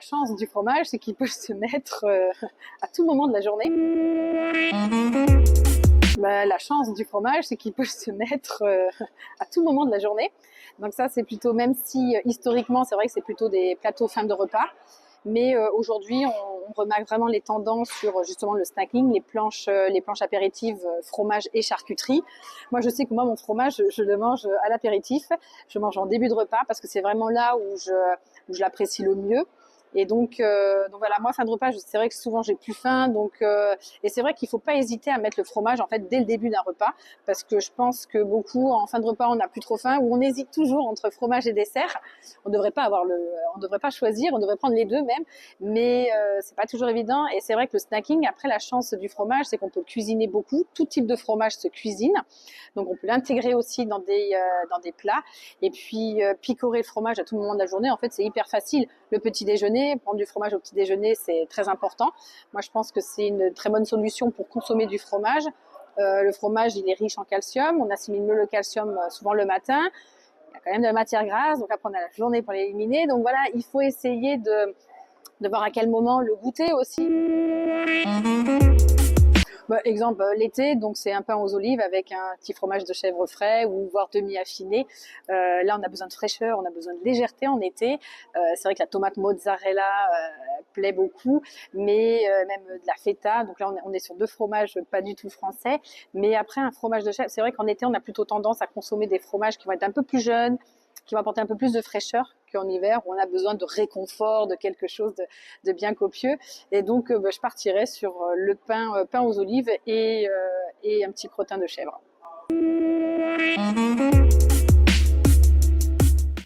chance du fromage, c'est qu'il peut se mettre à tout moment de la journée. La chance du fromage, c'est qu'il peut se mettre à tout moment de la journée. Donc ça, c'est plutôt, même si historiquement, c'est vrai que c'est plutôt des plateaux fin de repas. Mais aujourd'hui, on remarque vraiment les tendances sur justement le snacking, les planches apéritives, fromage et charcuterie. Moi, je sais que mon fromage, je le mange à l'apéritif. Je mange en début de repas parce que c'est vraiment là où je l'apprécie le mieux. Et donc voilà, moi fin de repas, c'est vrai que souvent j'ai plus faim, et c'est vrai qu'il faut pas hésiter à mettre le fromage en fait dès le début d'un repas, parce que je pense que beaucoup en fin de repas on n'a plus trop faim ou on hésite toujours entre fromage et dessert. On devrait pas choisir, on devrait prendre les deux même, mais c'est pas toujours évident. Et c'est vrai que le snacking, après la chance du fromage, c'est qu'on peut le cuisiner beaucoup, tout type de fromage se cuisine, donc on peut l'intégrer aussi dans des plats. Et puis picorer le fromage à tout moment de la journée, en fait c'est hyper facile. Le petit déjeuner, prendre du fromage au petit déjeuner, c'est très important. Moi, je pense que c'est une très bonne solution pour consommer du fromage. Le fromage, il est riche en calcium. On assimile mieux le calcium souvent le matin. Il y a quand même de la matière grasse, donc après on a la journée pour l'éliminer. Donc voilà, il faut essayer de voir à quel moment le goûter aussi. Exemple, l'été, donc c'est un pain aux olives avec un petit fromage de chèvre frais ou voire demi-affiné. Là, on a besoin de fraîcheur, on a besoin de légèreté en été. C'est vrai que la tomate mozzarella plaît beaucoup, mais même de la feta. Donc là, on est sur deux fromages pas du tout français. Mais après, un fromage de chèvre, c'est vrai qu'en été, on a plutôt tendance à consommer des fromages qui vont être un peu plus jeunes, qui vont apporter un peu plus de fraîcheur qu'en hiver où on a besoin de réconfort, de quelque chose de bien copieux. Et donc, je partirais sur le pain aux olives et un petit crottin de chèvre.